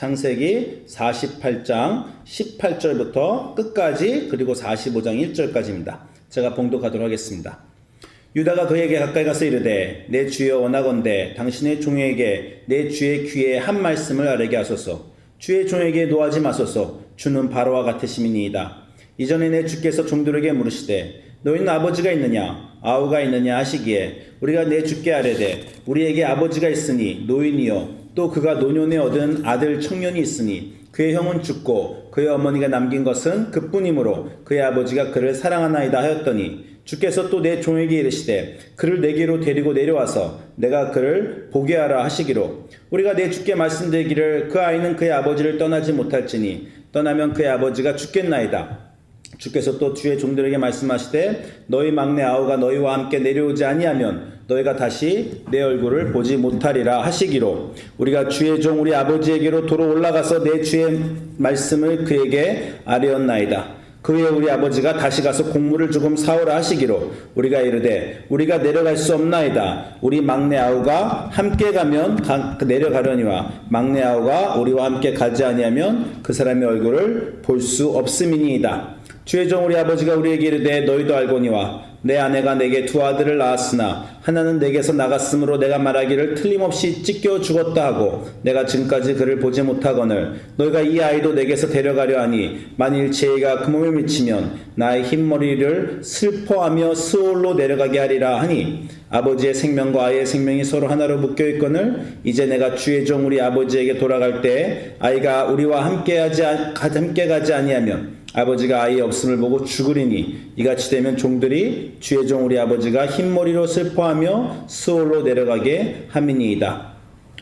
창세기 48장 18절부터 끝까지 그리고 45장 1절까지입니다. 제가 봉독하도록 하겠습니다. 유다가 그에게 가까이 가서 이르되 내 주여 원하건대 당신의 종에게 내 주의 귀에 한 말씀을 아뢰게 하소서. 주의 종에게 노하지 마소서. 주는 바로와 같으심이니이다. 이전에 내 주께서 종들에게 물으시되 너희는 아버지가 있느냐 아우가 있느냐 하시기에 우리가 내 주께 아뢰되 우리에게 아버지가 있으니 노인이요 또 그가 노년에 얻은 아들 청년이 있으니 그의 형은 죽고 그의 어머니가 남긴 것은 그뿐이므로 그의 아버지가 그를 사랑하나이다 하였더니 주께서 또 내 종에게 이르시되 그를 내게로 데리고 내려와서 내가 그를 보게 하라 하시기로 우리가 내 주께 말씀드리기를 그 아이는 그의 아버지를 떠나지 못할지니 떠나면 그의 아버지가 죽겠나이다. 주께서 또 주의 종들에게 말씀하시되 너희 막내 아우가 너희와 함께 내려오지 아니하면 너희가 다시 내 얼굴을 보지 못하리라 하시기로 우리가 주의 종 우리 아버지에게로 도로 올라가서 내 주의 말씀을 그에게 아뢰었나이다. 그 후에 우리 아버지가 다시 가서 곡물을 조금 사오라 하시기로 우리가 이르되 우리가 내려갈 수 없나이다. 우리 막내 아우가 함께 가면 내려가려니와 막내 아우가 우리와 함께 가지 아니하면 그 사람의 얼굴을 볼 수 없음이니이다. 주의 종 우리 아버지가 우리에게 이르되 너희도 알거니와 내 아내가 내게 두 아들을 낳았으나 하나는 내게서 나갔으므로 내가 말하기를 틀림없이 찢겨 죽었다 하고 내가 지금까지 그를 보지 못하거늘 너희가 이 아이도 내게서 데려가려 하니 만일 죄가 그 몸에 미치면 나의 흰머리를 슬퍼하며 스올로 내려가게 하리라 하니 아버지의 생명과 아이의 생명이 서로 하나로 묶여있거늘 이제 내가 주의 종 우리 아버지에게 돌아갈 때 아이가 우리와 함께 가지 아니하면 아버지가 아이의 없음을 보고 죽으리니 이같이 되면 종들이 주의 종 우리 아버지가 흰머리로 슬퍼하며 스올로 내려가게 함이니이다.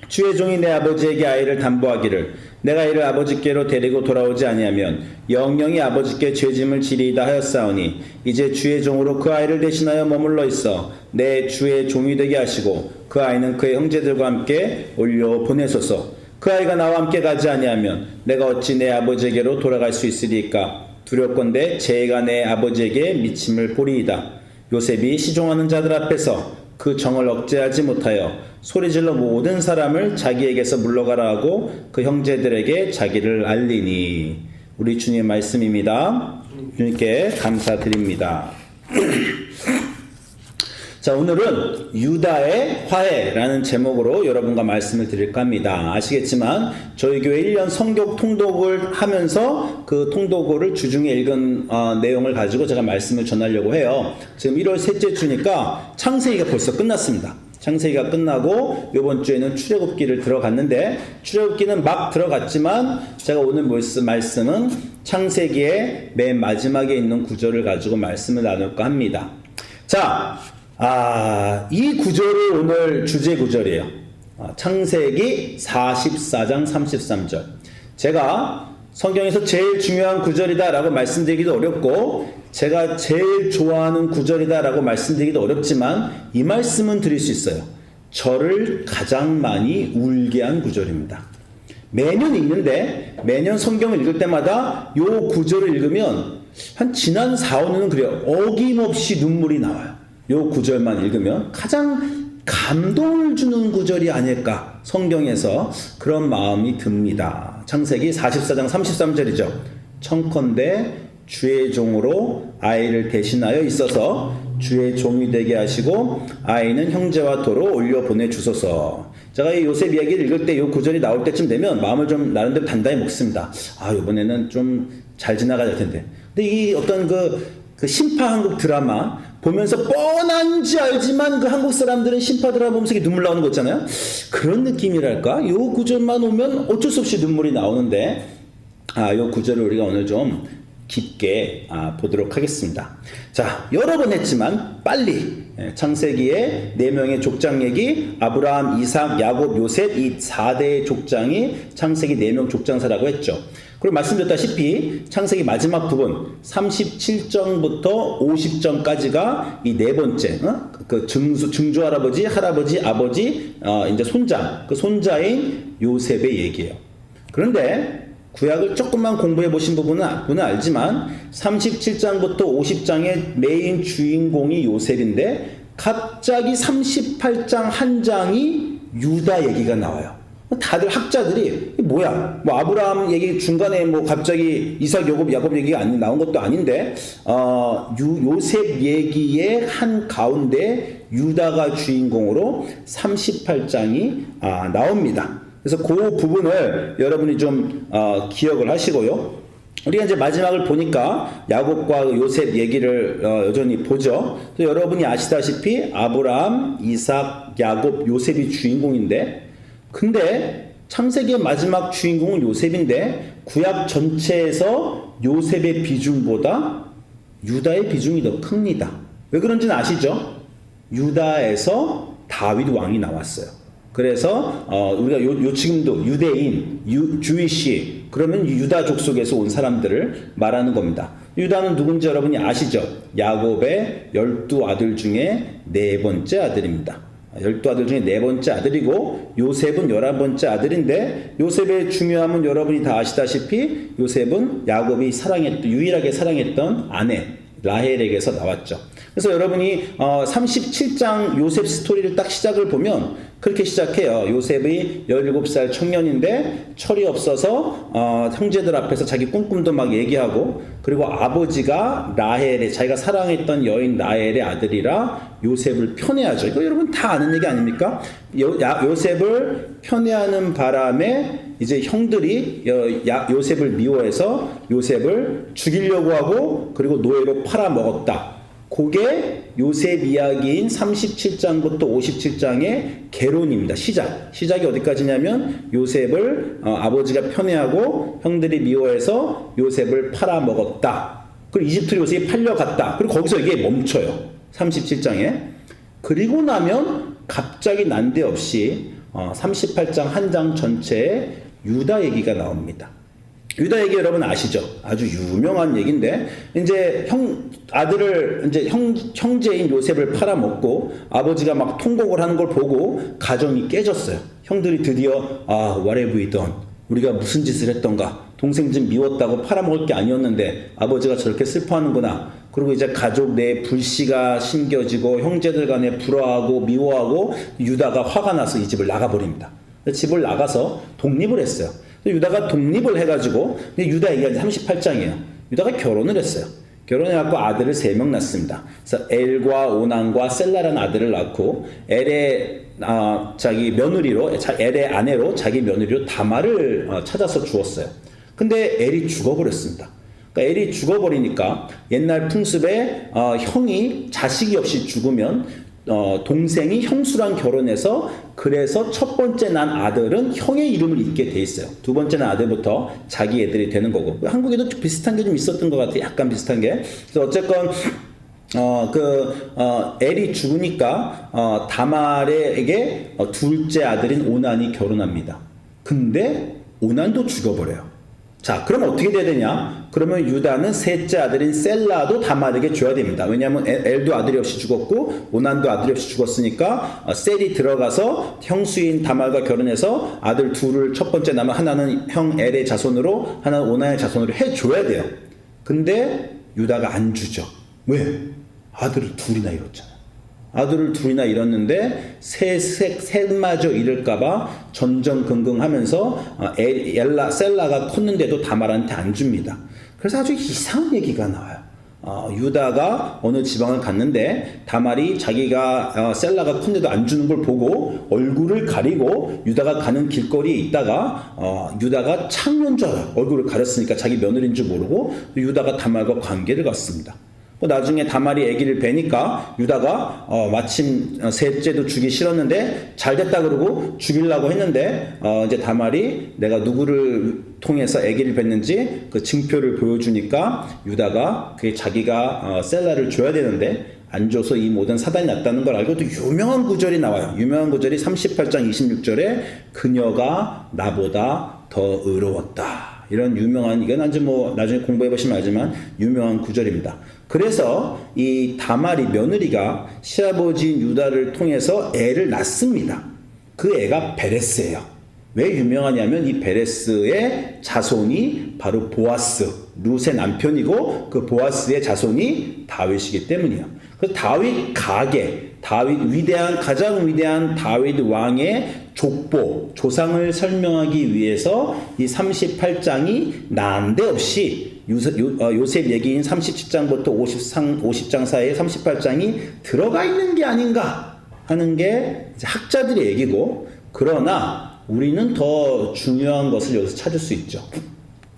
주의 종이 내 아버지에게 아이를 담보하기를 내가 이를 아버지께로 데리고 돌아오지 아니하면 영영이 아버지께 죄짐을 지리이다 하였사오니 이제 주의 종으로 그 아이를 대신하여 머물러 있어 내 주의 종이 되게 하시고 그 아이는 그의 형제들과 함께 올려 보내소서. 그 아이가 나와 함께 가지 아니하면 내가 어찌 내 아버지에게로 돌아갈 수 있으리까? 두렵건대 죄가 내 아버지에게 미침을 보리이다. 요셉이 시종하는 자들 앞에서 그 정을 억제하지 못하여 소리질러 모든 사람을 자기에게서 물러가라 하고 그 형제들에게 자기를 알리니. 우리 주님의 말씀입니다. 주님께 감사드립니다. 자, 오늘은 유다의 화해라는 제목으로 여러분과 말씀을 드릴까 합니다. 아시겠지만 저희 교회 1년 성경 통독을 하면서 그 통독을 주중에 읽은 내용을 가지고 제가 말씀을 전하려고 해요. 지금 1월 셋째 주니까 창세기가 벌써 끝났습니다. 창세기가 끝나고 이번 주에는 출애굽기를 들어갔는데 출애굽기는 막 들어갔지만 제가 오늘 말씀은 창세기의 맨 마지막에 있는 구절을 가지고 말씀을 나눌까 합니다. 자, 이 구절이 오늘 주제 구절이에요. 창세기 44장 33절. 제가 성경에서 제일 중요한 구절이다 라고 말씀드리기도 어렵고 제가 제일 좋아하는 구절이다 라고 말씀드리기도 어렵지만 이 말씀은 드릴 수 있어요. 저를 가장 많이 울게 한 구절입니다. 매년 읽는데 매년 성경을 읽을 때마다 이 구절을 읽으면 한 지난 4, 5년은 그래요. 어김없이 눈물이 나와요. 요 구절만 읽으면 가장 감동을 주는 구절이 아닐까 성경에서 그런 마음이 듭니다. 창세기 44장 33절이죠. 청컨대 주의 종으로 아이를 대신하여 있어서 주의 종이 되게 하시고 아이는 형제와 도로 올려 보내주소서. 제가 이 요셉 이야기를 읽을 때 이 구절이 나올 때쯤 되면 마음을 좀 나름대로 단단히 먹습니다. 이번에는 좀 잘 지나가야 될 텐데. 근데 이 어떤 그 신파 한국 드라마 보면서 뻔한지 알지만 그 한국 사람들은 신파 드라마 보면서 눈물 나오는 거 있잖아요. 그런 느낌이랄까? 요 구절만 오면 어쩔 수 없이 눈물이 나오는데 요 구절을 우리가 오늘 좀 깊게 보도록 하겠습니다. 자, 여러 번 했지만 빨리 창세기의 4명의 족장 얘기, 아브라함, 이삭, 야곱, 요셉 이 4대의 족장이 창세기 4명 족장사라고 했죠. 그리고 말씀드렸다시피 창세기 마지막 부분 37장부터 50장까지가 이 네 번째 그 증조 할아버지, 아버지, 이제 손자, 그 손자인 요셉의 얘기예요. 그런데 구약을 조금만 공부해 보신 부분은 알지만 37장부터 50장의 메인 주인공이 요셉인데 갑자기 38장 한 장이 유다 얘기가 나와요. 다들 학자들이 뭐야? 뭐 아브라함 얘기 중간에 뭐 갑자기 이삭, 야곱 얘기가 나온 것도 아닌데 요셉 얘기의 한 가운데 유다가 주인공으로 38장이 나옵니다. 그래서 그 부분을 여러분이 좀 기억을 하시고요. 우리가 이제 마지막을 보니까 야곱과 요셉 얘기를 여전히 보죠. 여러분이 아시다시피 아브라함, 이삭, 야곱, 요셉이 주인공인데, 근데 창세기의 마지막 주인공은 요셉인데 구약 전체에서 요셉의 비중보다 유다의 비중이 더 큽니다. 왜 그런지는 아시죠? 유다에서 다윗 왕이 나왔어요. 그래서 우리가 지금도 유대인, 주이시, 그러면 유다 족속에서 온 사람들을 말하는 겁니다. 유다는 누군지 여러분이 아시죠? 야곱의 12아들 중에 4번째 아들입니다. 12아들 중에 4번째 아들이고 요셉은 11번째 아들인데, 요셉의 중요함은 여러분이 다 아시다시피 요셉은 야곱이 유일하게 사랑했던 아내 라헬에게서 나왔죠. 그래서 여러분이 37장 요셉 스토리를 딱 시작을 보면 그렇게 시작해요. 요셉이 17살 청년인데 철이 없어서 형제들 앞에서 자기 꿈꿈도 막 얘기하고, 그리고 아버지가 자기가 사랑했던 여인 라헬의 아들이라 요셉을 편애하죠. 이거 여러분 다 아는 얘기 아닙니까? 요셉을 편애하는 바람에 이제 형들이 요셉을 미워해서 요셉을 죽이려고 하고, 그리고 노예로 팔아먹었다. 그게 요셉 이야기인 37장부터 57장의 개론입니다. 시작이 어디까지냐면 요셉을 아버지가 편애하고 형들이 미워해서 요셉을 팔아먹었다. 그리고 이집트로 요셉이 팔려갔다. 그리고 거기서 이게 멈춰요. 37장에. 그리고 나면 갑자기 난데없이 38장 한 장 전체에 유다 얘기가 나옵니다. 유다 얘기 여러분 아시죠? 아주 유명한 얘기인데, 이제 형제인 요셉을 팔아먹고 아버지가 막 통곡을 하는 걸 보고 가정이 깨졌어요. 형들이 드디어 what have we done? 우리가 무슨 짓을 했던가? 동생 좀 미웠다고 팔아먹을 게 아니었는데 아버지가 저렇게 슬퍼하는구나. 그리고 이제 가족 내에 불씨가 심겨지고 형제들 간에 불화하고 미워하고 유다가 화가 나서 이 집을 나가버립니다. 집을 나가서 독립을 했어요. 유다가 독립을 해가지고, 유다 얘기가 38장이에요. 유다가 결혼을 했어요. 결혼해갖고 아들을 3명 낳습니다. 그래서 엘과 오난과 셀라라는 아들을 낳고, 엘의 자기 며느리로, 엘의 아내로 자기 며느리로 다말을 찾아서 주었어요. 근데 엘이 죽어버렸습니다. 그러니까 엘이 죽어버리니까 옛날 풍습에 형이 자식이 없이 죽으면 동생이 형수랑 결혼해서, 그래서 첫 번째 난 아들은 형의 이름을 잇게 돼 있어요. 두 번째 난 아들부터 자기 애들이 되는 거고. 한국에도 비슷한 게 좀 있었던 것 같아요. 약간 비슷한 게. 그래서 어쨌건 엘이 죽으니까 다말에게 둘째 아들인 오난이 결혼합니다. 근데 오난도 죽어버려요. 자, 그럼 어떻게 돼야 되냐? 그러면 유다는 셋째 아들인 셀라도 다말에게 줘야 됩니다. 왜냐하면 엘도 아들이 없이 죽었고 오난도 아들이 없이 죽었으니까 셀이 들어가서 형수인 다말과 결혼해서 아들 둘을 첫 번째 낳으면 하나는 형 엘의 자손으로, 하나는 오난의 자손으로 해줘야 돼요. 근데 유다가 안 주죠. 왜? 아들을 둘이나 잃었잖아요. 아들을 둘이나 잃었는데 셋마저 잃을까봐 전전긍긍하면서 셀라가 컸는데도 다말한테 안 줍니다. 그래서 아주 이상한 얘기가 나와요. 유다가 어느 지방을 갔는데 다말이 자기가 셀라가 컸는데도 안 주는 걸 보고 얼굴을 가리고 유다가 가는 길거리에 있다가 유다가 창녀인 줄 알아요. 얼굴을 가렸으니까 자기 며느리인 줄 모르고 유다가 다말과 관계를 갖습니다. 나중에 다말이 아기를 뵈니까 유다가 마침 셋째도 주기 싫었는데 잘 됐다 그러고 죽이려고 했는데 이제 다말이 내가 누구를 통해서 아기를 뵀는지 그 증표를 보여주니까 유다가 그게 자기가 셀라를 줘야 되는데 안 줘서 이 모든 사단이 났다는 걸 알고, 또 유명한 구절이 나와요. 유명한 구절이 38장 26절에 그녀가 나보다 더 의로웠다. 이런 유명한, 이건 나중에 공부해보시면 알지만 유명한 구절입니다. 그래서 이 다말이 며느리가 시아버지인 유다를 통해서 애를 낳습니다. 그 애가 베레스예요. 왜 유명하냐면 이 베레스의 자손이 바로 보아스, 룻의 남편이고 그 보아스의 자손이 다윗이기 때문이에요. 그래서 다윗 가계, 가장 위대한 다윗 왕의 족보, 조상을 설명하기 위해서 이 38장이 난데없이 요셉 얘기인 37장부터 50장 사이에 38장이 들어가 있는 게 아닌가 하는 게 이제 학자들의 얘기고, 그러나 우리는 더 중요한 것을 여기서 찾을 수 있죠.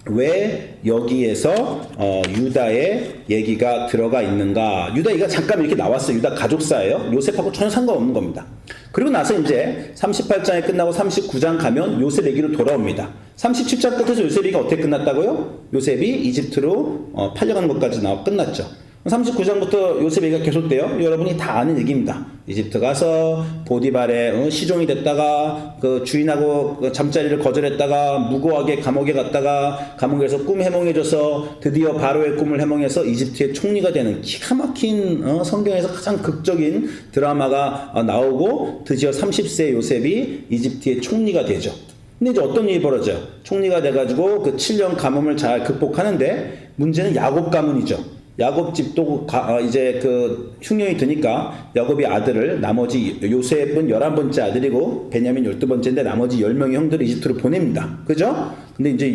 왜 여기에서 유다의 얘기가 들어가 있는가? 유다 얘기가 잠깐 이렇게 나왔어요. 유다 가족사예요. 요셉하고 전혀 상관없는 겁니다. 그리고 나서 이제 38장이 끝나고 39장 가면 요셉 얘기로 돌아옵니다. 37장 끝에서 요셉 얘기가 어떻게 끝났다고요? 요셉이 이집트로 팔려가는 것까지 끝났죠. 39장부터 요셉 얘기가 계속돼요. 여러분이 다 아는 얘기입니다. 이집트 가서 보디발의 시종이 됐다가 그 주인하고 그 잠자리를 거절했다가 무고하게 감옥에 갔다가 감옥에서 꿈 해몽해줘서 드디어 바로의 꿈을 해몽해서 이집트의 총리가 되는 기가 막힌 성경에서 가장 극적인 드라마가 나오고 드디어 30세 요셉이 이집트의 총리가 되죠. 근데 이제 어떤 일이 벌어져요? 총리가 돼가지고 그 7년 가뭄을 잘 극복하는데 문제는 야곱 가문이죠. 야곱 집도 이제 그 흉년이 드니까 야곱이 아들을 나머지 요셉은 11번째 아들이고 베냐민 12번째인데 나머지 10명의 형들을 이집트로 보냅니다. 그죠? 근데 이제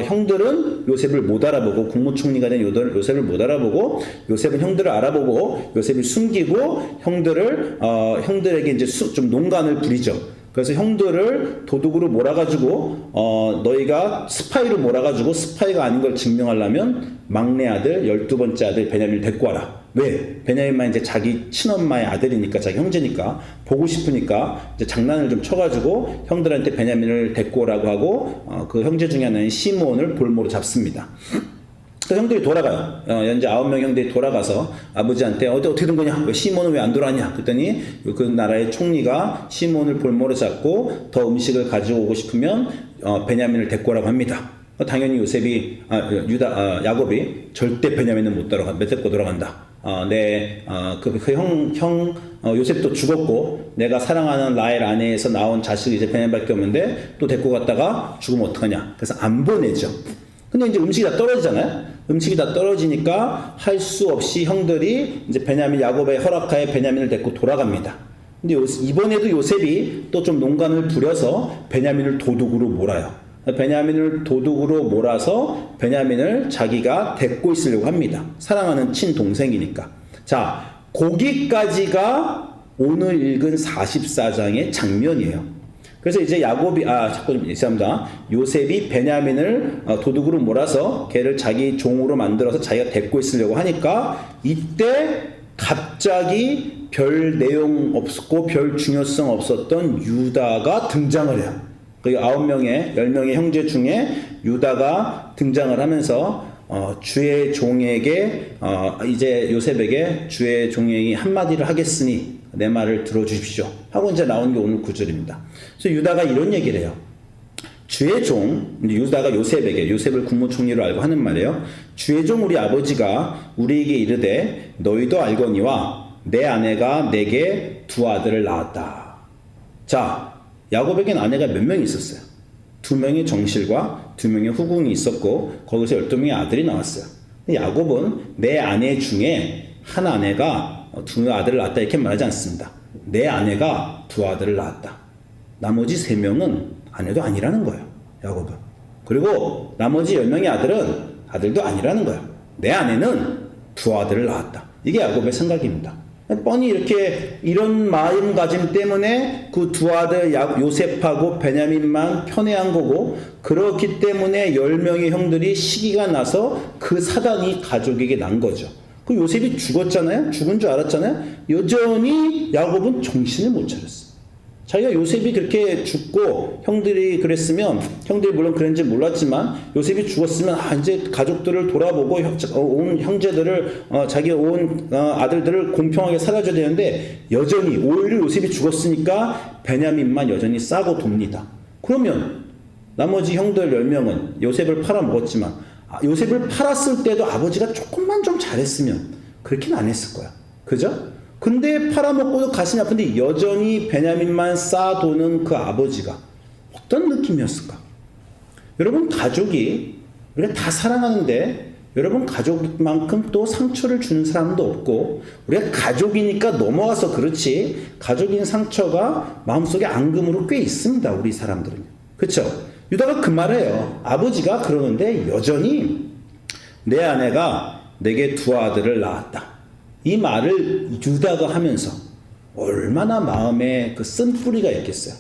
형들은 요셉을 못 알아보고 국무총리가 된 요셉을 못 알아보고 요셉은 형들을 알아보고 요셉을 숨기고 형들에게 이제 좀 농간을 부리죠. 그래서 형들을 도둑으로 몰아가지고 너희가 스파이로 몰아가지고 스파이가 아닌 걸 증명하려면 막내 아들 12번째 아들 베냐민을 데리고 와라. 왜? 베냐민만 이제 자기 친엄마의 아들이니까, 자기 형제니까 보고 싶으니까 이제 장난을 좀 쳐가지고 형들한테 베냐민을 데리고 오라고 하고 그 형제 중에 하나인 시므온을 볼모로 잡습니다. 그 형들이 돌아가요. 현재 9명 형들이 돌아가서 아버지한테 어떻게 된 거냐? 왜 시몬은 왜 안 돌아왔냐? 그랬더니 그 나라의 총리가 시몬을 볼모로 잡고 더 음식을 가지고 오고 싶으면 베냐민을 데리고 오라고 합니다. 당연히 야곱이 절대 베냐민은 못 데리고 돌아간다. 요셉도 죽었고 내가 사랑하는 라헬 아내에서 나온 자식이 이제 베냐민밖에 없는데 또 데리고 갔다가 죽으면 어떡하냐? 그래서 안 보내죠. 근데 이제 음식이 다 떨어지잖아요. 음식이 다 떨어지니까 할 수 없이 형들이 이제 야곱의 허락하에 베냐민을 데리고 돌아갑니다. 근데 이번에도 요셉이 또 좀 농간을 부려서 베냐민을 도둑으로 몰아요. 베냐민을 도둑으로 몰아서 베냐민을 자기가 데리고 있으려고 합니다. 사랑하는 친동생이니까. 자, 거기까지가 오늘 읽은 44장의 장면이에요. 그래서 이제 요셉이 베냐민을 도둑으로 몰아서 걔를 자기 종으로 만들어서 자기가 데리고 있으려고 하니까 이때 갑자기 별 내용 없었고 별 중요성 없었던 유다가 등장을 해요. 그 10명의 형제 중에 유다가 등장을 하면서 주의 종에게 이제 요셉에게 주의 종이 한마디를 하겠으니 내 말을 들어주십시오 하고 이제 나온 게 오늘 구절입니다. 그래서 유다가 이런 얘기를 해요. 주의 종, 유다가 요셉을 국무총리로 알고 하는 말이에요. 주의 종 우리 아버지가 우리에게 이르되 너희도 알거니와 내 아내가 내게 두 아들을 낳았다. 자, 야곱에겐 아내가 몇 명이 있었어요? 2명의 정실과 2명의 후궁이 있었고 거기서 12명의 아들이 나왔어요. 야곱은 내 아내 중에 한 아내가 2 아들을 낳았다 이렇게 말하지 않습니다. 내 아내가 2 아들을 낳았다. 나머지 3명은 아내도 아니라는 거예요. 야곱은. 그리고 나머지 10명의 아들도 아니라는 거예요. 내 아내는 2 아들을 낳았다. 이게 야곱의 생각입니다. 뻔히 이렇게 이런 마음가짐 때문에 그 2 아들 요셉하고 베냐민만 편애한 거고, 그렇기 때문에 10명의 형들이 시기가 나서 그 사단이 가족에게 난 거죠. 그 요셉이 죽었잖아요. 죽은 줄 알았잖아요. 여전히 야곱은 정신을 못 차렸어요. 자기가 요셉이 그렇게 죽고 형들이 그랬으면, 형들이 물론 그런지 몰랐지만 요셉이 죽었으면 이제 가족들을 돌아보고 온 형제들을 자기 온 아들들을 공평하게 살아줘야 되는데 여전히 오히려 요셉이 죽었으니까 베냐민만 여전히 싸고 돕니다. 그러면 나머지 형들 10명은 요셉을 팔아먹었지만 요셉을 팔았을 때도 아버지가 조금만 좀 잘했으면 그렇게는 안 했을 거야. 그죠? 근데 팔아먹고도 가슴이 아픈데 여전히 베냐민만 쌓아도는 그 아버지가 어떤 느낌이었을까? 여러분, 가족이 우리가 다 사랑하는데 여러분 가족만큼 또 상처를 주는 사람도 없고 우리가 가족이니까 넘어가서 그렇지 가족인 상처가 마음속에 앙금으로 꽤 있습니다. 우리 사람들은요. 그렇죠? 유다가 그 말해요. 아버지가 그러는데 여전히 내 아내가 내게 두 아들을 낳았다. 이 말을 유다가 하면서 얼마나 마음에 그 쓴뿌리가 있겠어요.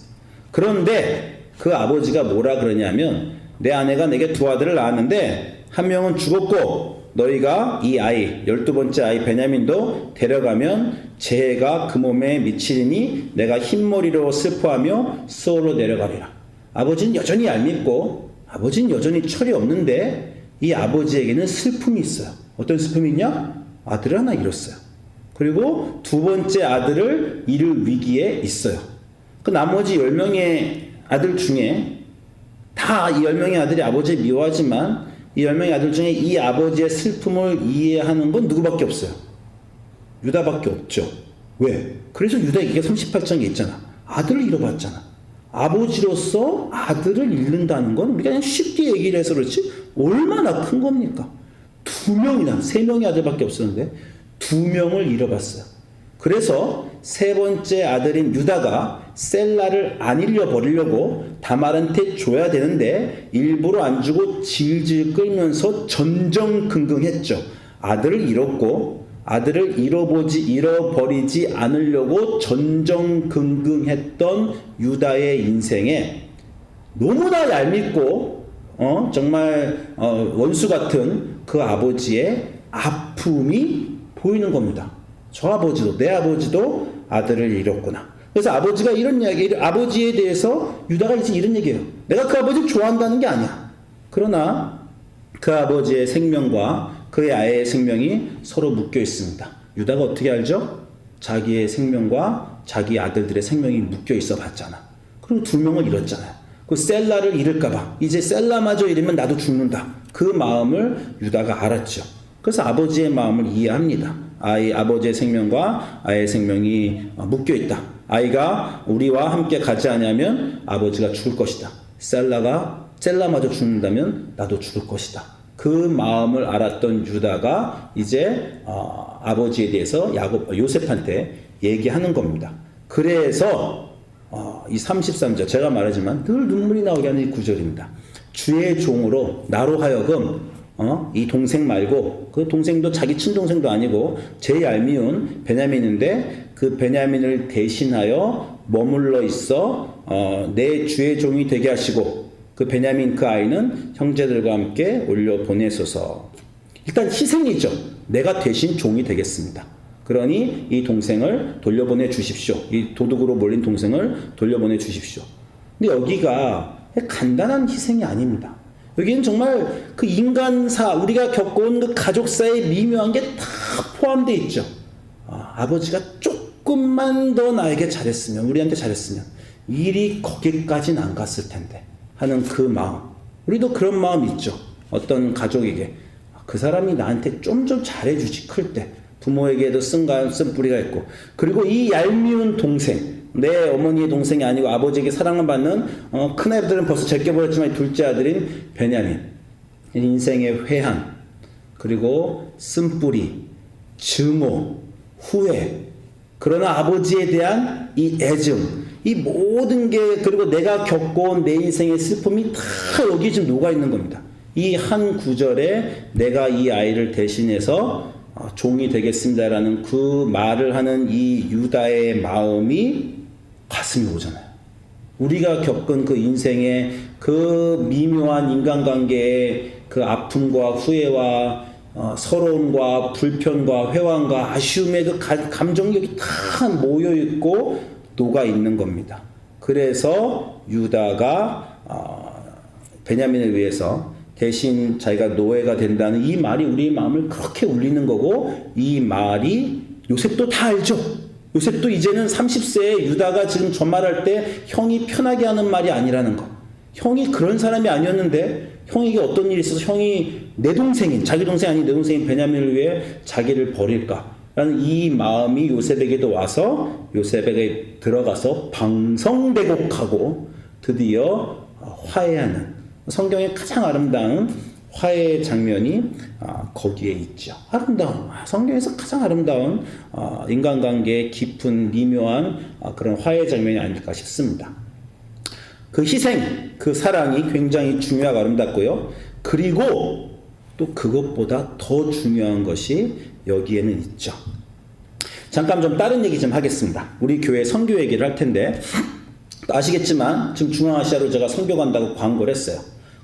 그런데 그 아버지가 뭐라 그러냐면 내 아내가 내게 두 아들을 낳았는데 한 명은 죽었고 너희가 이 아이 12번째 아이 베냐민도 데려가면 재해가 그 몸에 미치리니 내가 흰머리로 슬퍼하며 수월로 내려가리라. 아버지는 여전히 얄밉고 아버지는 여전히 철이 없는데 이 아버지에게는 슬픔이 있어요. 어떤 슬픔이 있냐? 아들을 하나 잃었어요. 그리고 두 번째 아들을 잃을 위기에 있어요. 그 나머지 10명의 아들 중에 다 이 10명의 아들이 아버지를 미워하지만 이 10명의 아들 중에 이 아버지의 슬픔을 이해하는 건 누구밖에 없어요. 유다밖에 없죠. 왜? 그래서 유다에게 38장에 있잖아. 아들을 잃어봤잖아. 아버지로서 아들을 잃는다는 건 우리가 그냥 쉽게 얘기를 해서 그렇지 얼마나 큰 겁니까? 2명이나 3명의 아들밖에 없었는데 2명을 잃어봤어요. 그래서 세 번째 아들인 유다가 셀라를 안 잃어버리려고 다말한테 줘야 되는데 일부러 안 주고 질질 끌면서 전전긍긍했죠. 아들을 잃었고 아들을 잃어버리지 않으려고 전전긍긍했던 유다의 인생에 너무나 얄밉고 정말 원수 같은 그 아버지의 아픔이 보이는 겁니다. 저 아버지도 내 아버지도 아들을 잃었구나. 그래서 아버지가 이런 이야기, 아버지에 대해서 유다가 이제 이런 얘기예요. 내가 그 아버지를 좋아한다는 게 아니야. 그러나 그 아버지의 생명과 그의 아이의 생명이 서로 묶여 있습니다. 유다가 어떻게 알죠? 자기의 생명과 자기 아들들의 생명이 묶여 있어 봤잖아. 그리고 2명을 잃었잖아요. 그 셀라를 잃을까봐 이제 셀라마저 잃으면 나도 죽는다. 그 마음을 유다가 알았죠. 그래서 아버지의 마음을 이해합니다. 아버지의 생명과 아이의 생명이 묶여 있다. 아이가 우리와 함께 가지 않으면 아버지가 죽을 것이다. 셀라마저 죽는다면 나도 죽을 것이다. 그 마음을 알았던 유다가 이제 아버지에 대해서 요셉한테 얘기하는 겁니다. 그래서 이 33절 제가 말하지만 늘 눈물이 나오게 하는 이 구절입니다. 주의 종으로 나로 하여금 이 동생 말고 그 동생도 자기 친동생도 아니고 제일 얄미운 베냐민인데 그 베냐민을 대신하여 머물러 있어 내 주의 종이 되게 하시고 그 베냐민 그 아이는 형제들과 함께 올려 보내소서. 일단 희생이죠. 내가 대신 종이 되겠습니다. 그러니 이 동생을 돌려보내 주십시오. 이 도둑으로 몰린 동생을 돌려보내 주십시오. 근데 여기가 간단한 희생이 아닙니다. 여기는 정말 그 인간사, 우리가 겪어온 그 가족사의 미묘한 게 다 포함되어 있죠. 아버지가 조금만 더 나에게 잘했으면, 우리한테 잘했으면 일이 거기까지는 안 갔을 텐데 하는 그 마음. 우리도 그런 마음 있죠. 어떤 가족에게 그 사람이 나한테 좀 잘해주지, 클 때. 부모에게도 쓴 뿌리가 있고, 그리고 이 얄미운 동생, 내 어머니의 동생이 아니고 아버지에게 사랑을 받는 큰 아들은 벌써 제껴버렸지만 둘째 아들인 베냐민, 인생의 회한, 그리고 쓴뿌리, 증오, 후회, 그러나 아버지에 대한 이 애증, 이 모든 게, 그리고 내가 겪어온 내 인생의 슬픔이 다 여기 지금 녹아있는 겁니다. 이 한 구절에 내가 이 아이를 대신해서 종이 되겠습니다라는 그 말을 하는 이 유다의 마음이 가슴이 오잖아요. 우리가 겪은 그 인생의 그 미묘한 인간관계의 그 아픔과 후회와 서러움과 불편과 회환과 아쉬움의 그 감정이 여기 다 모여있고 녹아있는 겁니다. 그래서 유다가 베냐민을 위해서 대신 자기가 노예가 된다는 이 말이 우리의 마음을 그렇게 울리는 거고, 이 말이 요셉도 다 알죠. 요셉도 이제는 30세에 유다가 지금 저 말할 때 형이 편하게 하는 말이 아니라는 거. 형이 그런 사람이 아니었는데 형에게 어떤 일이 있어서 형이 내 동생인, 자기 동생 아닌 내 동생인 베냐민을 위해 자기를 버릴까 라는 이 마음이 요셉에게도 와서 요셉에게 들어가서 방성대곡하고 드디어 화해하는, 성경의 가장 아름다운 화해의 장면이 거기에 있죠. 아름다운, 성경에서 가장 아름다운 인간관계의 깊은 미묘한 그런 화해의 장면이 아닐까 싶습니다. 그 희생, 그 사랑이 굉장히 중요하고 아름답고요. 그리고 또 그것보다 더 중요한 것이 여기에는 있죠. 잠깐 좀 다른 얘기 좀 하겠습니다. 우리 교회 선교 얘기를 할 텐데 아시겠지만 지금 중앙아시아로 제가 선교 간다고 광고를 했어요.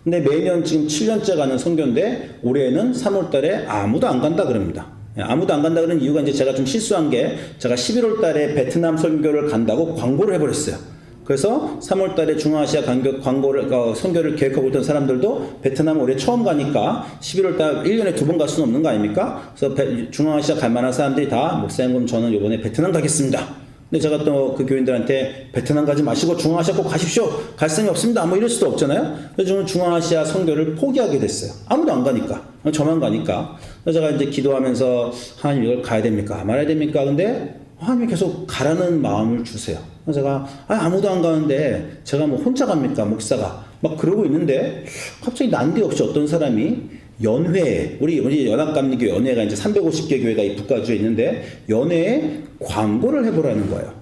근데 매년 지금 7년째 가는 선교인데 올해는 3월 달에 아무도 안 간다 그럽니다. 아무도 안 간다 그런 이유가 이제 제가 좀 실수한 게 제가 11월 달에 베트남 선교를 간다고 광고를 해버렸어요. 그래서 3월 달에 중앙아시아 선교를 계획하고 있던 사람들도 베트남 올해 처음 가니까 11월 달 1년에 2번 갈 수는 없는 거 아닙니까? 그래서 중앙아시아 갈 만한 사람들이 다 목사님 그럼 저는 이번에 베트남 가겠습니다. 근데 제가 또 그 교인들한테 베트남 가지 마시고 중앙아시아 꼭 가십시오. 갈 생각이 없습니다. 뭐 이럴 수도 없잖아요. 그래서 저는 중앙아시아 선교를 포기하게 됐어요. 아무도 안 가니까. 저만 가니까. 그래서 제가 이제 기도하면서 하나님 이걸 가야 됩니까? 말아야 됩니까? 근데 하나님이 계속 가라는 마음을 주세요. 그래서 제가 아무도 안 가는데 제가 뭐 혼자 갑니까? 목사가. 막 그러고 있는데 갑자기 난데없이 어떤 사람이 연회에 우리 연합감리교 연회가 이제 350개 교회가 이 북가주에 있는데 연회에 광고를 해보라는 거예요.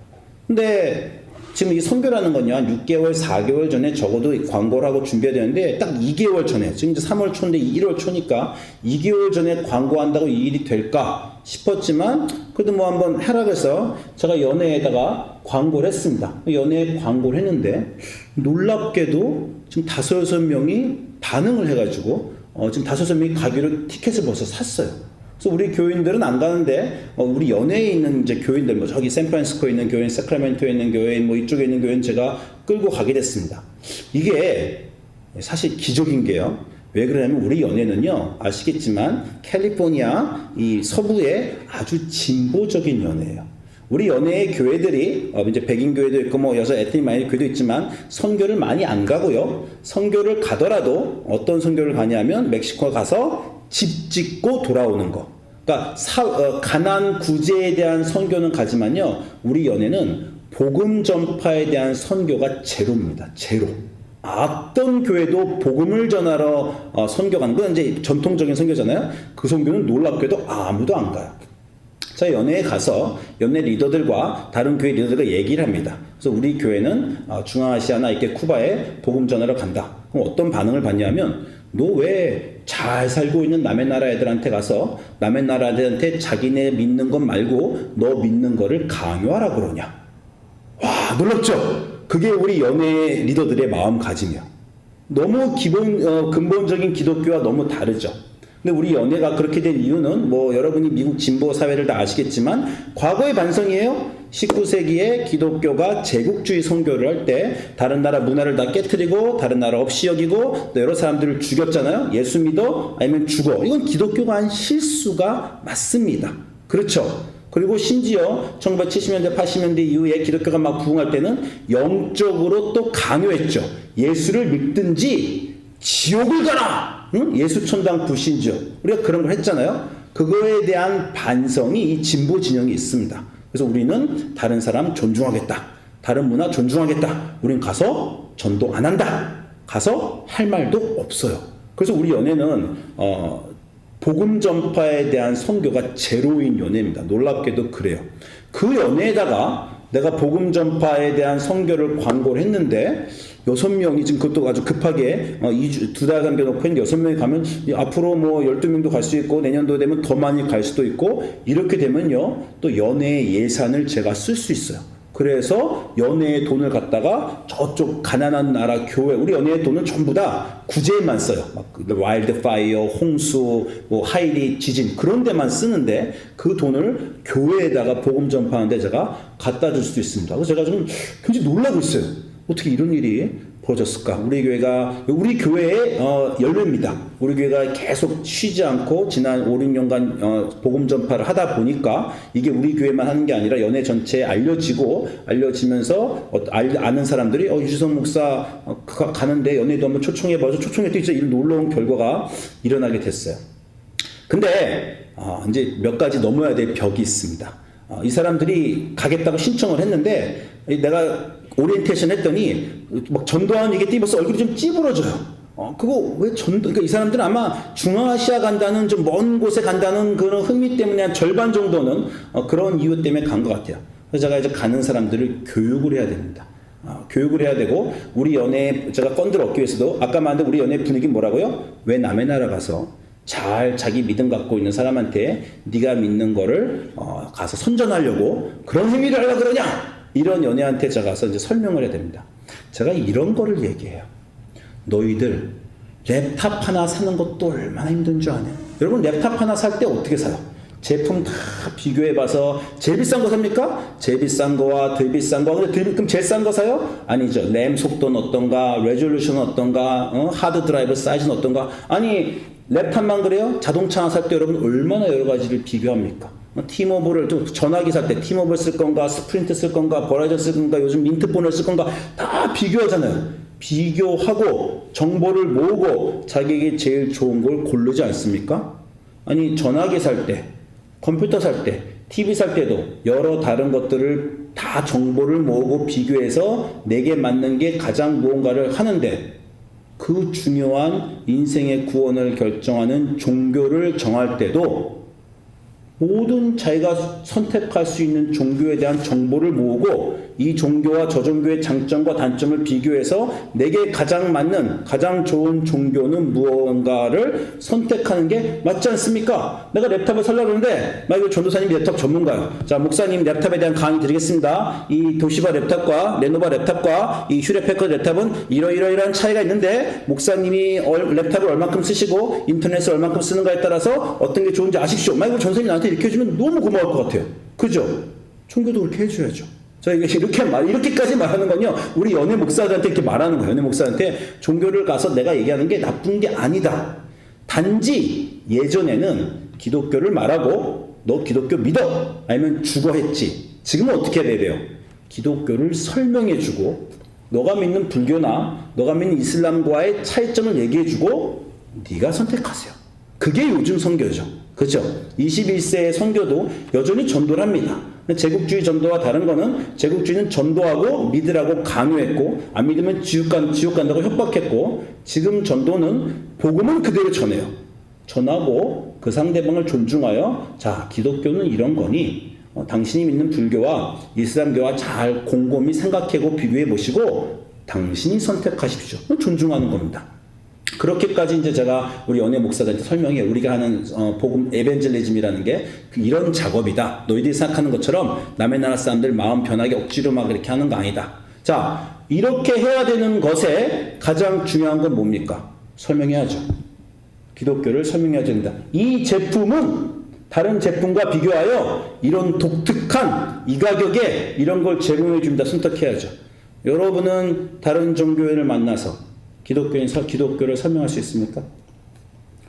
근데 지금 이 선교라는 건요 한 6개월 4개월 전에 적어도 광고를 하고 준비해야 되는데 딱 2개월 전에 지금 이제 3월 초인데 1월 초니까 2개월 전에 광고한다고 이 일이 될까 싶었지만 그래도 뭐 한번 하락해서 제가 연회에다가 광고를 했습니다. 연회에 광고를 했는데 놀랍게도 지금 5-6명이 반응을 해가지고 지금 5-6명이 가기로 티켓을 벌써 샀어요. 그래서 우리 교인들은 안 가는데 우리 연회에 있는 이제 교인들 뭐 저기 샌프란시스코에 있는 교인, 사크라멘토에 있는 교인, 뭐 이쪽에 있는 교인 제가 끌고 가게 됐습니다. 이게 사실 기적인 게요. 왜 그러냐면 우리 연회는요 아시겠지만 캘리포니아 이 서부의 아주 진보적인 연회예요. 우리 연회의 교회들이 이제 백인 교회도 있고 뭐 여섯 에트닉 마이너리티 교회도 있지만 선교를 많이 안 가고요. 선교를 가더라도 어떤 선교를 가냐면 멕시코 가서 집 짓고 돌아오는 거. 그러니까 가난 구제에 대한 선교는 가지만요. 우리 연회는 복음 전파에 대한 선교가 제로입니다. 제로. 어떤 교회도 복음을 전하러 선교 가는 건 이제 전통적인 선교잖아요. 그 선교는 놀랍게도 아무도 안 가요. 자, 연회에 가서 연회 리더들과 다른 교회 리더들과 얘기를 합니다. 그래서 우리 교회는 중앙아시아나 이렇게 쿠바에 복음 전하러 간다. 그럼 어떤 반응을 받냐면 너 왜 잘 살고 있는 남의 나라 애들한테 가서 남의 나라 애들한테 자기네 믿는 것 말고 너 믿는 거를 강요하라 그러냐. 와, 놀랍죠? 그게 우리 연회 리더들의 마음가짐이야. 너무 근본적인 기독교와 너무 다르죠. 근데 우리 연회가 그렇게 된 이유는 뭐 여러분이 미국 진보 사회를 다 아시겠지만 과거의 반성이에요. 19세기에 기독교가 제국주의 선교를 할 때 다른 나라 문화를 다 깨트리고 다른 나라 없이 여기고 또 여러 사람들을 죽였잖아요. 예수 믿어 아니면 죽어. 이건 기독교가 한 실수가 맞습니다. 그렇죠. 그리고 심지어 1970년대 80년대 이후에 기독교가 막 부흥할 때는 영적으로 또 강요했죠. 예수를 믿든지 지옥을 가라. 응? 예수천당 불신지요. 우리가 그런 걸 했잖아요. 그거에 대한 반성이 이 진보 진영이 있습니다. 그래서 우리는 다른 사람 존중하겠다. 다른 문화 존중하겠다. 우린 가서 전도 안 한다. 가서 할 말도 없어요. 그래서 우리 연회는 복음 전파에 대한 선교가 제로인 연회입니다. 놀랍게도 그래요. 그 연회에다가 내가 복음 전파에 대한 선교를 광고를 했는데 6명이 지금 그것도 아주 급하게 2달 남겨놓고 6명이 가면 앞으로 뭐 12명도 갈 수 있고 내년도 되면 더 많이 갈 수도 있고 이렇게 되면요 또 연회의 예산을 제가 쓸 수 있어요. 그래서 연회의 돈을 갖다가 저쪽 가난한 나라 교회 우리 연회의 돈은 전부 다 구제에만 써요. 막 와일드 파이어, 홍수, 뭐 하이리 지진 그런 데만 쓰는데 그 돈을 교회에다가 복음 전파하는데 제가 갖다 줄 수도 있습니다. 그래서 제가 좀 굉장히 놀라고 있어요. 어떻게 이런 일이 벌어졌을까? 우리 교회의 열매입니다. 우리 교회가 계속 쉬지 않고 지난 5-6년간 복음 전파를 하다 보니까 이게 우리 교회만 하는 게 아니라 연회 전체에 알려지면서 아는 사람들이 유주성 목사 가는데 연회도 한번 초청해봐서 초청했더니 진짜 이런 놀라운 결과가 일어나게 됐어요. 근데 이제 몇 가지 넘어야 될 벽이 있습니다. 이 사람들이 가겠다고 신청을 했는데 내가 오리엔테이션 했더니 막 전도하는 얘기 띄면서 얼굴이 좀 찌부러져요. 그거 왜 그러니까 이 사람들은 아마 중앙아시아 간다는 좀 먼 곳에 간다는 그런 흥미 때문에 한 절반 정도는 그런 이유 때문에 간 것 같아요. 그래서 제가 이제 가는 사람들을 교육을 해야 됩니다. 교육을 해야 되고, 우리 연애, 제가 건드를 얻기 위해서도, 아까 말한 우리 연애 분위기 뭐라고요? 왜 남의 나라 가서 잘 자기 믿음 갖고 있는 사람한테 네가 믿는 거를 가서 선전하려고 그런 행위를 하려고 그러냐? 이런 연애한테 제가 가서 이제 설명을 해야 됩니다. 제가 이런 거를 얘기해요. 너희들 랩탑 하나 사는 것도 얼마나 힘든 줄 아냐? 여러분 랩탑 하나 살 때 어떻게 사요? 제품 다 비교해봐서 제일 비싼 거 삽니까? 제일 비싼 거와 덜 비싼 거. 근데 그럼 제일 싼 거 사요? 아니죠. 램 속도는 어떤가? 레졸루션은 어떤가? 하드 드라이브 사이즈는 어떤가? 아니 랩탑만 그래요? 자동차 하나 살 때 여러분 얼마나 여러 가지를 비교합니까? 티모블을 좀 전화기 살 때 티모블 쓸 건가? 스프린트 쓸 건가? 버라이전 쓸 건가? 요즘 민트폰을 쓸 건가? 다 비교하잖아요. 비교하고 정보를 모으고 자기에게 제일 좋은 걸 고르지 않습니까? 아니 전화기 살 때, 컴퓨터 살 때, TV 살 때도 여러 다른 것들을 다 정보를 모으고 비교해서 내게 맞는 게 가장 무언가를 하는데, 그 중요한 인생의 구원을 결정하는 종교를 정할 때도 모든 자기가 선택할 수 있는 종교에 대한 정보를 모으고 이 종교와 저 종교의 장점과 단점을 비교해서 내게 가장 맞는 가장 좋은 종교는 무언가를 선택하는 게 맞지 않습니까? 내가 랩탑을 살려고 하는데 이거 전도사님 랩탑 전문가요. 자, 목사님 랩탑에 대한 강의 드리겠습니다. 이 도시바 랩탑과 레노바 랩탑과 이 휴레패커 랩탑은 이러이러한 차이가 있는데 목사님이 랩탑을 얼만큼 쓰시고 인터넷을 얼만큼 쓰는가에 따라서 어떤 게 좋은지 아십시오. 이거 전도사님 나한테 이렇게 해주면 너무 고마울 것 같아요. 그죠? 종교도 그렇게 해줘야죠. 자, 이렇게까지 말하는 건요, 우리 연예 목사들한테 이렇게 말하는 거예요. 연예 목사한테 종교를 가서 내가 얘기하는 게 나쁜 게 아니다. 단지 예전에는 기독교를 말하고 너 기독교 믿어? 아니면 죽어 했지. 지금은 어떻게 해야 돼요? 기독교를 설명해주고 너가 믿는 불교나 너가 믿는 이슬람과의 차이점을 얘기해주고 네가 선택하세요. 그게 요즘 선교죠. 그렇죠? 21세의 선교도 여전히 전도를 합니다. 제국주의 전도와 다른 거는 제국주의는 전도하고 믿으라고 강요했고 안 믿으면 지옥 간다고 협박했고, 지금 전도는 복음은 그대로 전해요. 전하고 그 상대방을 존중하여 자, 기독교는 이런 거니 당신이 믿는 불교와 이슬람교와 잘 곰곰이 생각하고 비교해 보시고 당신이 선택하십시오. 존중하는 겁니다. 그렇게까지 이제 제가 우리 연예 목사들한테 설명해. 우리가 하는 복음 에벤젤리즘이라는 게 이런 작업이다. 너희들이 생각하는 것처럼 남의 나라 사람들 마음 편하게 억지로 막 이렇게 하는 거 아니다. 자, 이렇게 해야 되는 것에 가장 중요한 건 뭡니까? 설명해야죠. 기독교를 설명해야 된다. 이 제품은 다른 제품과 비교하여 이런 독특한 이 가격에 이런 걸 제공해 줍니다. 선택해야죠. 여러분은 다른 종교인을 만나서 기독교를 설명할 수 있습니까?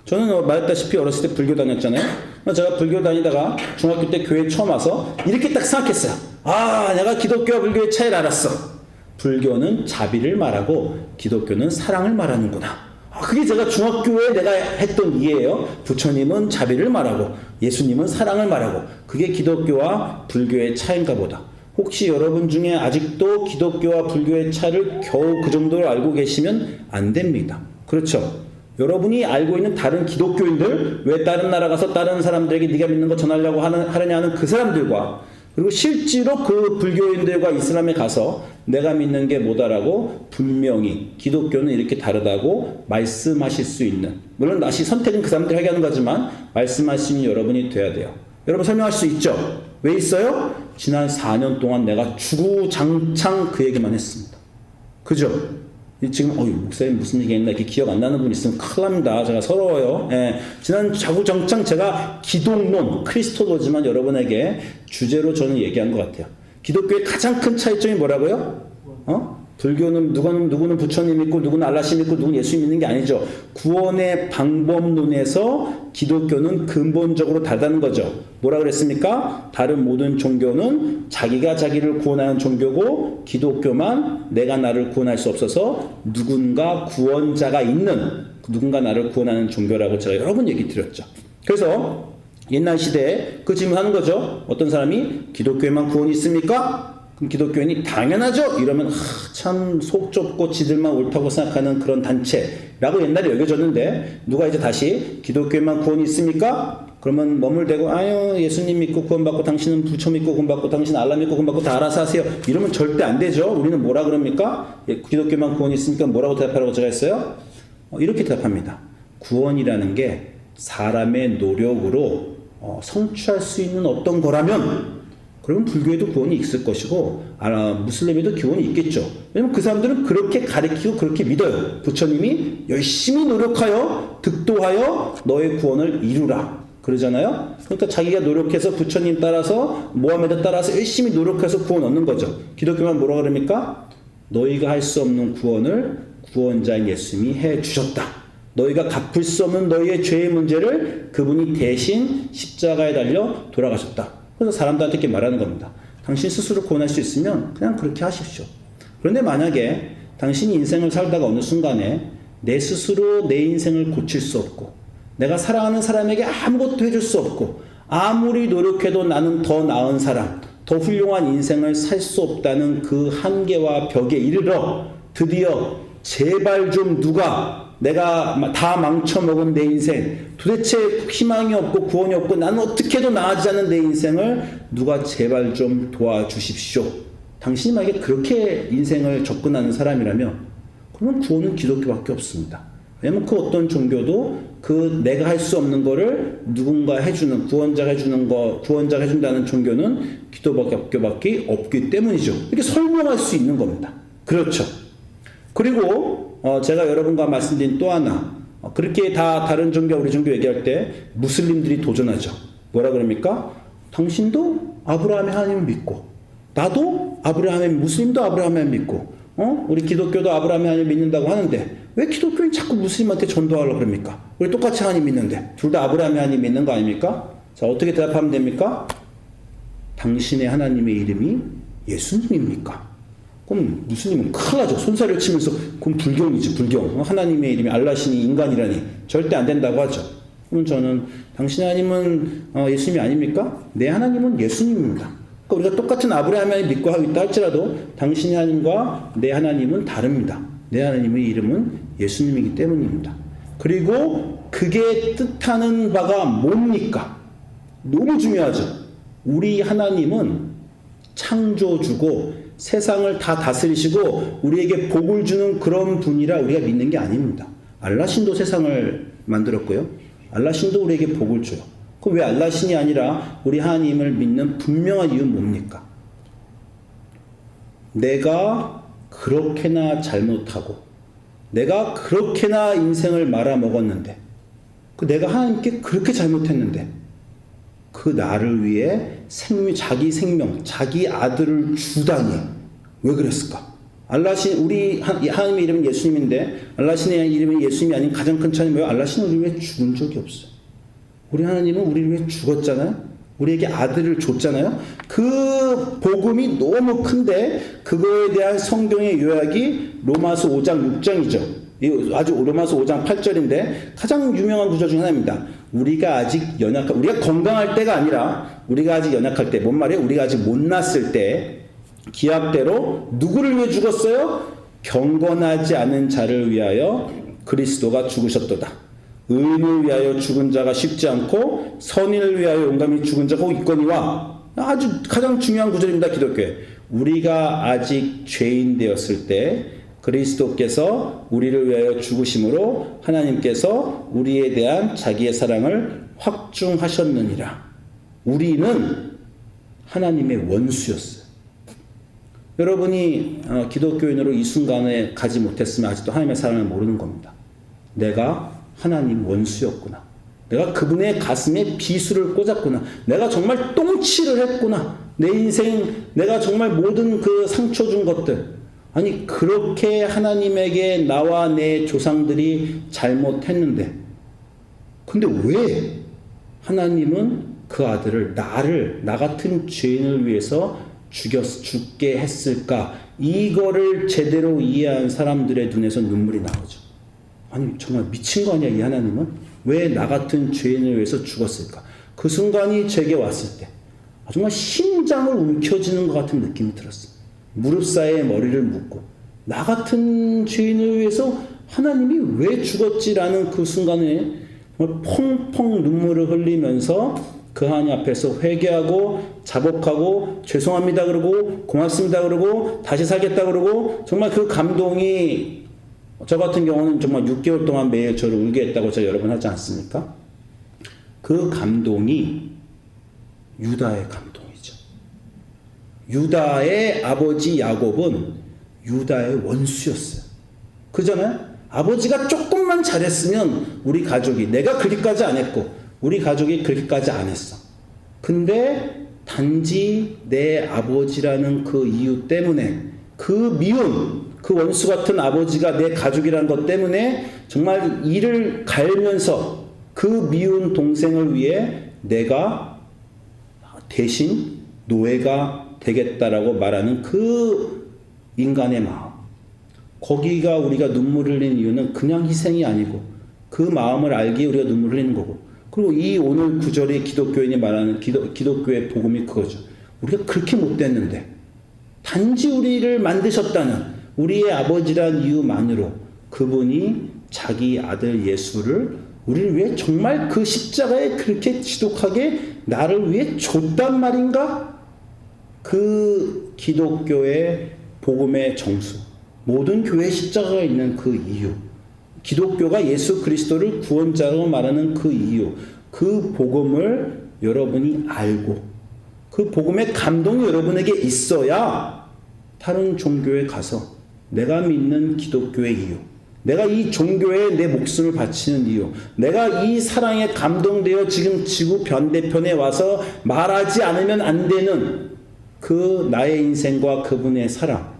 저는 말했다시피 어렸을 때 불교 다녔잖아요. 제가 불교 다니다가 중학교 때 교회 처음 와서 이렇게 딱 생각했어요. 내가 기독교와 불교의 차이를 알았어. 불교는 자비를 말하고 기독교는 사랑을 말하는구나. 그게 제가 중학교에 내가 했던 이해예요. 부처님은 자비를 말하고 예수님은 사랑을 말하고, 그게 기독교와 불교의 차이인가 보다. 혹시 여러분 중에 아직도 기독교와 불교의 차를 겨우 그 정도로 알고 계시면 안 됩니다. 그렇죠? 여러분이 알고 있는 다른 기독교인들, 왜 다른 나라 가서 다른 사람들에게 네가 믿는 거 전하려고 하느냐 하는 그 사람들과, 그리고 실제로 그 불교인들과 이슬람에 가서 내가 믿는 게 뭐다라고 분명히 기독교는 이렇게 다르다고 말씀하실 수 있는, 물론 다시 선택은 그 사람들이 하게 하는 거지만 말씀할 수 있는 여러분이 돼야 돼요. 여러분 설명할 수 있죠? 왜 있어요? 지난 4년 동안 내가 주구장창 그 얘기만 했습니다. 그죠? 지금 목사님 무슨 얘기했나 이렇게 기억 안 나는 분 있으면 큰일 납니다. 제가 서러워요. 지난 주구장창 제가 기독론, 크리스토도지만 여러분에게 주제로 저는 얘기한 것 같아요. 기독교의 가장 큰 차이점이 뭐라고요? 불교는 누구는 부처님 믿고 누구는 알라신 믿고 누구는 예수 믿는 게 아니죠. 구원의 방법론에서 기독교는 근본적으로 다르다는 거죠. 뭐라 그랬습니까? 다른 모든 종교는 자기가 자기를 구원하는 종교고 기독교만 내가 나를 구원할 수 없어서 누군가 구원자가 있는, 누군가 나를 구원하는 종교라고 제가 여러 번 얘기 드렸죠. 그래서 옛날 시대에 그 질문하는 거죠. 어떤 사람이 기독교에만 구원이 있습니까? 그럼 기독교인이 당연하죠? 이러면 참 속 좁고 지들만 옳다고 생각하는 그런 단체, 라고 옛날에 여겨졌는데 누가 이제 다시 기독교에만 구원이 있습니까? 그러면 머물대고 아유 예수님 믿고 구원받고 당신은 부처 믿고 구원받고 당신 알라 믿고 구원받고 다 알아서 하세요. 이러면 절대 안 되죠. 우리는 뭐라 그럽니까? 기독교만 구원이 있으니까 뭐라고 대답하라고 제가 했어요? 이렇게 대답합니다. 구원이라는 게 사람의 노력으로 성취할 수 있는 어떤 거라면 그러면 불교에도 구원이 있을 것이고 무슬림에도 구원이 있겠죠. 왜냐면 그 사람들은 그렇게 가르치고 그렇게 믿어요. 부처님이 열심히 노력하여 득도하여 너의 구원을 이루라 그러잖아요. 그러니까 자기가 노력해서 부처님 따라서 모하메드 따라서 열심히 노력해서 구원 얻는 거죠. 기독교만 뭐라 그럽니까? 너희가 할 수 없는 구원을 구원자인 예수님이 해주셨다. 너희가 갚을 수 없는 너희의 죄의 문제를 그분이 대신 십자가에 달려 돌아가셨다. 그래서 사람들한테 이렇게 말하는 겁니다. 당신 스스로 구원할 수 있으면 그냥 그렇게 하십시오. 그런데 만약에 당신이 인생을 살다가 어느 순간에 내 스스로 내 인생을 고칠 수 없고 내가 사랑하는 사람에게 아무것도 해줄 수 없고 아무리 노력해도 나는 더 나은 사람, 더 훌륭한 인생을 살 수 없다는 그 한계와 벽에 이르러 드디어 제발 좀 누가 내가 다 망쳐먹은 내 인생 도대체 희망이 없고 구원이 없고 나는 어떻게 해도 나아지지 않는 내 인생을 누가 제발 좀 도와주십시오. 당신이 만약에 그렇게 인생을 접근하는 사람이라면 그러면 구원은 기독교밖에 없습니다. 왜냐면 그 어떤 종교도 그 내가 할 수 없는 거를 누군가 해주는 구원자가 해주는 거 구원자가 해준다는 종교는 기독교밖에 없기 때문이죠. 이렇게 설명할 수 있는 겁니다. 그렇죠. 그리고 제가 여러분과 말씀드린 또 하나 그렇게 다 다른 종교 우리 종교 얘기할 때 무슬림들이 도전하죠. 뭐라 그럽니까? 당신도 아브라함의 하나님을 믿고 나도 아브라함의 무슬림도 아브라함을 믿고 우리 기독교도 아브라함의 하나님을 믿는다고 하는데 왜 기독교인 자꾸 무슬림한테 전도하려고 그럽니까? 우리 똑같이 하나님 믿는데 둘 다 아브라함의 하나님 믿는 거 아닙니까? 자 어떻게 대답하면 됩니까? 당신의 하나님의 이름이 예수님입니까? 그럼 무슬림은 큰일 나죠. 손살을 치면서 그건 불경이지 불경. 하나님의 이름이 알라신이 인간이라니 절대 안 된다고 하죠. 그럼 저는 당신의 하나님은 예수님이 아닙니까? 내 하나님은 예수님입니다. 그러니까 우리가 똑같은 아브라함의 하나님 믿고 하고 있다 할지라도 당신의 하나님과 내 하나님은 다릅니다. 내 하나님의 이름은 예수님이기 때문입니다. 그리고 그게 뜻하는 바가 뭡니까? 너무 중요하죠. 우리 하나님은 창조주고 세상을 다 다스리시고 우리에게 복을 주는 그런 분이라 우리가 믿는 게 아닙니다. 알라신도 세상을 만들었고요. 알라신도 우리에게 복을 줘요. 그럼 왜 알라신이 아니라 우리 하나님을 믿는 분명한 이유는 뭡니까? 내가 그렇게나 잘못하고 내가 그렇게나 인생을 말아먹었는데 내가 하나님께 그렇게 잘못했는데 그 나를 위해 자기 생명, 자기 아들을 주다니 왜 그랬을까? 알라신 우리 하나님의 이름은 예수님인데 알라신의 이름이 예수님이 아닌 가장 큰 차이는 뭐예요? 알라신은 우리 왜 죽은 적이 없어요. 우리 하나님은 우리를 위해 죽었잖아요. 우리에게 아들을 줬잖아요. 그 복음이 너무 큰데 그거에 대한 성경의 요약이 로마서 5장 6장이죠. 아주 로마서 5장 8절인데 가장 유명한 구절 중 하나입니다. 우리가 아직 우리가 건강할 때가 아니라 우리가 아직 연약할 때, 뭔 말이에요? 우리가 아직 못 났을 때 기약대로 누구를 위해 죽었어요? 경건하지 않은 자를 위하여 그리스도가 죽으셨도다. 의인을 위하여 죽은 자가 쉽지 않고 선인을 위하여 용감히 죽은 자가 있거니와 아주 가장 중요한 구절입니다. 기독교에 우리가 아직 죄인 되었을 때 그리스도께서 우리를 위하여 죽으심으로 하나님께서 우리에 대한 자기의 사랑을 확증하셨느니라. 우리는 하나님의 원수였어요. 여러분이 기독교인으로 이 순간에 가지 못했으면 아직도 하나님의 사랑을 모르는 겁니다. 내가 하나님 원수였구나. 내가 그분의 가슴에 비수를 꽂았구나. 내가 정말 똥치를 했구나. 내 인생 내가 정말 모든 그 상처 준 것들 아니 그렇게 하나님에게 나와 내 조상들이 잘못했는데 근데 왜 하나님은 그 아들을 나 같은 죄인을 위해서 죽게 했을까? 이거를 제대로 이해한 사람들의 눈에서 눈물이 나오죠. 아니 정말 미친 거 아니야 이 하나님은? 왜 나 같은 죄인을 위해서 죽었을까? 그 순간이 제게 왔을 때 정말 심장을 움켜쥐는 것 같은 느낌이 들었어요. 무릎 사이에 머리를 묻고 나 같은 죄인을 위해서 하나님이 왜 죽었지라는 그 순간에 정말 펑펑 눈물을 흘리면서 그 하나님 앞에서 회개하고 자복하고 죄송합니다 그러고 고맙습니다 그러고 다시 살겠다 그러고 정말 그 감동이 저 같은 경우는 정말 6개월 동안 매일 저를 울게 했다고 제가 여러 번 하지 않습니까? 그 감동이 유다의 감동이죠. 유다의 아버지 야곱은 유다의 원수였어요. 그잖아요? 아버지가 조금만 잘했으면 우리 가족이, 내가 그리까지 안 했고 우리 가족이 그렇게까지 안 했어. 근데 단지 내 아버지라는 그 이유 때문에, 그 미운, 그 원수 같은 아버지가 내 가족이라는 것 때문에 정말 이를 갈면서 그 미운 동생을 위해 내가 대신 노예가 되겠다라고 말하는 그 인간의 마음. 거기가 우리가 눈물을 흘리는 이유는 그냥 희생이 아니고 그 마음을 알기에 우리가 눈물을 흘리는 거고, 그리고 이 오늘 구절이 기독교인이 말하는 기독교의 복음이 그거죠. 우리가 그렇게 못됐는데 단지 우리를 만드셨다는 우리의 아버지란 이유만으로 그분이 자기 아들 예수를 우리를 위해 정말 그 십자가에 그렇게 지독하게 나를 위해 줬단 말인가? 그 기독교의 복음의 정수, 모든 교회 십자가가 있는 그 이유, 기독교가 예수 그리스도를 구원자라고 말하는 그 이유, 그 복음을 여러분이 알고 그 복음의 감동이 여러분에게 있어야 다른 종교에 가서 내가 믿는 기독교의 이유, 내가 이 종교에 내 목숨을 바치는 이유, 내가 이 사랑에 감동되어 지금 지구 반대편에 와서 말하지 않으면 안 되는 그 나의 인생과 그분의 사랑,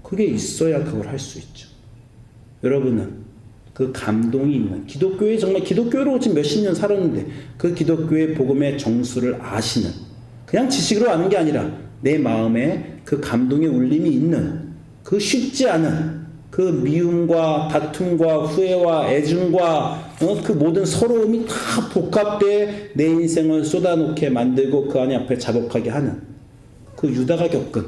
그게 있어야 그걸 할 수 있죠. 여러분은 그 감동이 있는 기독교에, 정말 기독교로 지금 몇십 년 살았는데 그 기독교의 복음의 정수를 아시는, 그냥 지식으로 아는 게 아니라 내 마음에 그 감동의 울림이 있는, 그 쉽지 않은 그 미움과 다툼과 후회와 애증과 그 모든 서러움이 다 복합돼 내 인생을 쏟아놓게 만들고 그 안에 앞에 자복하게 하는 그 유다가 겪은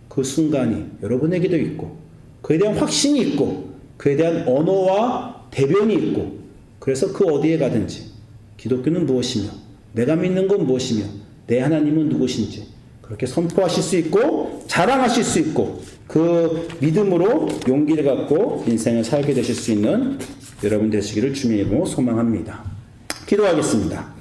그 순간이 여러분에게도 있고, 그에 대한 확신이 있고, 그에 대한 언어와 대변이 있고, 그래서 그 어디에 가든지 기독교는 무엇이며 내가 믿는 건 무엇이며 내 하나님은 누구신지 그렇게 선포하실 수 있고 자랑하실 수 있고, 그 믿음으로 용기를 갖고 인생을 살게 되실 수 있는 여러분 되시기를 주님의 이름으로 소망합니다. 기도하겠습니다.